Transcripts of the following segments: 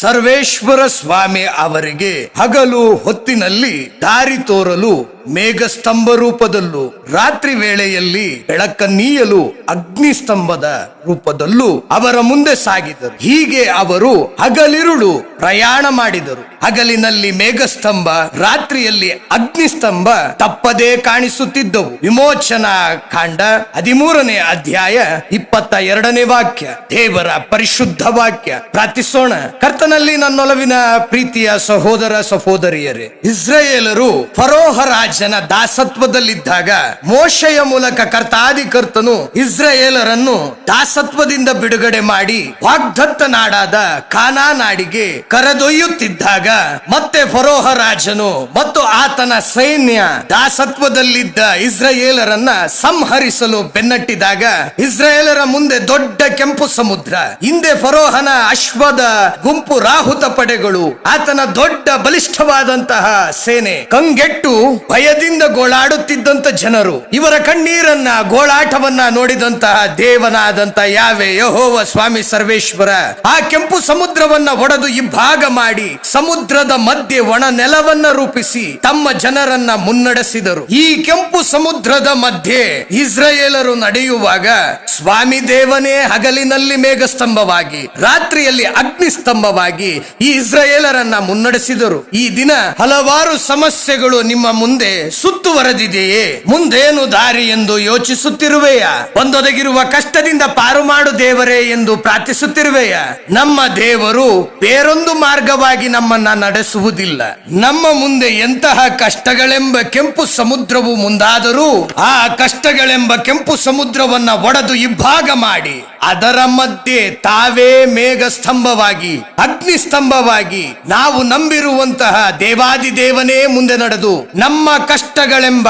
ಸರ್ವೇಶ್ವರ ಸ್ವಾಮಿ ಅವರಿಗೆ ಹಗಲು ಹೊತ್ತಿನಲ್ಲಿ ದಾರಿ ತೋರಲು ಮೇಘಸ್ತಂಭ ರೂಪದಲ್ಲೂ, ರಾತ್ರಿ ವೇಳೆಯಲ್ಲಿ ಬೆಳಕನ್ನೀಯಲು ಅಗ್ನಿಸ್ತಂಭದ ರೂಪದಲ್ಲೂ ಅವರ ಮುಂದೆ ಸಾಗಿದರು. ಹೀಗೆ ಅವರು ಹಗಲಿರುಳು ಪ್ರಯಾಣ ಮಾಡಿದರು. ಹಗಲಿನಲ್ಲಿ ಮೇಘಸ್ತಂಭ, ರಾತ್ರಿಯಲ್ಲಿ ಅಗ್ನಿಸ್ತಂಭ ತಪ್ಪದೇ ಕಾಣಿಸುತ್ತಿದ್ದವು. ವಿಮೋಚನಾ ಕಾಂಡ 13ನೇ ಅಧ್ಯಾಯ 22ನೇ ವಾಕ್ಯ. ದೇವರ ಪರಿಶುದ್ಧ ವಾಕ್ಯ. ಪ್ರಾರ್ಥಿಸೋಣ. ಕರ್ತನಲ್ಲಿ ನನ್ನೊಲವಿನ ಪ್ರೀತಿಯ ಸಹೋದರ ಸಹೋದರಿಯರೇ, ಇಸ್ರಾಯೇಲರು ಫರೋಹ ರಾಜನ ದಾಸತ್ವದಲ್ಲಿದ್ದಾಗ ಮೋಶೆಯ ಮೂಲಕ ಕರ್ತನು ಇಸ್ರಾಯೇಲರನ್ನು ದಾಸತ್ವದಿಂದ ಬಿಡುಗಡೆ ಮಾಡಿ ವಾಗ್ದತ್ತ ನಾಡಾದ ಕಾನಾ ನಾಡಿಗೆ ಕರೆದೊಯ್ಯುತ್ತಿದ್ದಾಗ, ಮತ್ತೆ ಫರೋಹ ರಾಜನು ಮತ್ತು ಆತನ ಸೈನ್ಯ ದಾಸತ್ವದಲ್ಲಿದ್ದ ಇಸ್ರಾಯೇಲರನ್ನ ಸಂಹರಿಸಲು ಬೆನ್ನಟ್ಟಿದಾಗ, ಇಸ್ರಾಯೇಲರ ಮುಂದೆ ದೊಡ್ಡ ಕೆಂಪು ಸಮುದ್ರ, ಹಿಂದೆ ಫರೋಹನ ಅಶ್ವದ ಗುಂಪು ರಾಹುತ ಪಡೆಗಳು, ಆತನ ದೊಡ್ಡ ಬಲಿಷ್ಠವಾದಂತಹ ಸೇನೆ, ಕಂಗೆಟ್ಟು ಭಯದಿಂದ ಗೋಳಾಡುತ್ತಿದ್ದಂತ ಜನರು, ಇವರ ಕಣ್ಣೀರನ್ನ ಗೋಳಾಟವನ್ನ ನೋಡಿದಂತಹ ದೇವನಾದಂತ ಯಾವೆ ಯೆಹೋವ ಸ್ವಾಮಿ ಸರ್ವೇಶ್ವರ ಆ ಕೆಂಪು ಸಮುದ್ರವನ್ನ ಒಡೆದು ಇಬ್ಬಾಗ ಮಾಡಿ ಸಮುದ್ರದ ಮಧ್ಯೆ ಒಣ ನೆಲವನ್ನ ರೂಪಿಸಿ ತಮ್ಮ ಜನರನ್ನ ಮುನ್ನಡೆಸಿದರು. ಈ ಕೆಂಪು ಸಮುದ್ರದ ಮಧ್ಯೆ ಇಸ್ರಾಯೇಲರು ನಡೆಯುವಾಗ ಸ್ವಾಮಿ ದೇವನೇ ಹಗಲಿನಲ್ಲಿ ಮೇಘಸ್ತಂಭವಾಗಿ, ರಾತ್ರಿಯಲ್ಲಿ ಅಗ್ನಿಸ್ತಂಭವಾಗಿ ಈ ಇಸ್ರಾಯೇಲರನ್ನ ಮುನ್ನಡೆಸಿದರು. ಈ ದಿನ ಹಲವಾರು ಸಮಸ್ಯೆಗಳು ನಿಮ್ಮ ಮುಂದೆ ಸುತ್ತುವರೆದಿದೆಯೇ? ಮುಂದೇನು ದಾರಿ ಎಂದು ಯೋಚಿಸುತ್ತಿರುವೆಯಾ? ಒಂದೊದಗಿರುವ ಕಷ್ಟದಿಂದ ಪಾರು ಮಾಡು ದೇವರೇ ಎಂದು ಪ್ರಾರ್ಥಿಸುತ್ತಿರುವೆಯಾ? ನಮ್ಮ ದೇವರು ಬೇರೊಂದು ಮಾರ್ಗವಾಗಿ ನಮ್ಮನ್ನ ನಡೆಸುವುದಿಲ್ಲ. ನಮ್ಮ ಮುಂದೆ ಎಂತಹ ಕಷ್ಟಗಳೆಂಬ ಕೆಂಪು ಸಮುದ್ರವು ಮುಂದಾದರೂ ಆ ಕಷ್ಟಗಳೆಂಬ ಕೆಂಪು ಸಮುದ್ರವನ್ನ ಒಡೆದು ಇಬ್ಬಾಗ ಮಾಡಿ ಅದರ ಮಧ್ಯೆ ತಾವೇ ಮೇಘ ಸ್ತಂಭವಾಗಿ, ಅಗ್ನಿ ಸ್ತಂಭವಾಗಿ ನಾವು ನಂಬಿರುವಂತಹ ದೇವಾದಿ ದೇವನೇ ಮುಂದೆ ನಡೆದು ನಮ್ಮ ಕಷ್ಟಗಳೆಂಬ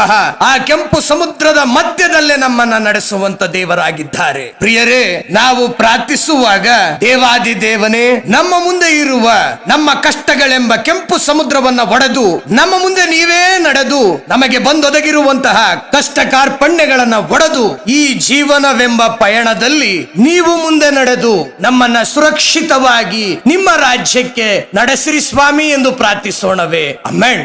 ಆ ಕೆಂಪು ಸಮುದ್ರದ ಮಧ್ಯದಲ್ಲೇ ನಮ್ಮನ್ನ ನಡೆಸುವಂತ ದೇವರಾಗಿದ್ದಾರೆ. ಪ್ರಿಯರೇ, ನಾವು ಪ್ರಾರ್ಥಿಸುವಾಗ ದೇವಾದಿ ದೇವನೇ ನಮ್ಮ ಮುಂದೆ ಇರುವ ನಮ್ಮ ಕಷ್ಟಗಳೆಂಬ ಕೆಂಪು ಸಮುದ್ರವನ್ನ ಒಡೆದು ನಮ್ಮ ಮುಂದೆ ನೀವೇ ನಡೆದು ನಮಗೆ ಬಂದೊದಗಿರುವಂತಹ ಕಷ್ಟ ಕಾರ್ಪಣ್ಯಗಳನ್ನ ಒಡೆದು ಈ ಜೀವನವೆಂಬ ಪಯಣದಲ್ಲಿ ನೀವು ಮುಂದೆ ನಡೆದು ನಮ್ಮನ್ನ ಸುರಕ್ಷಿತವಾಗಿ ನಿಮ್ಮ ರಾಜ್ಯಕ್ಕೆ ನಡೆಸಿರಿ ಸ್ವಾಮಿ ಎಂದು ಪ್ರಾರ್ಥಿಸೋಣವೇ. ಆಮೆನ್.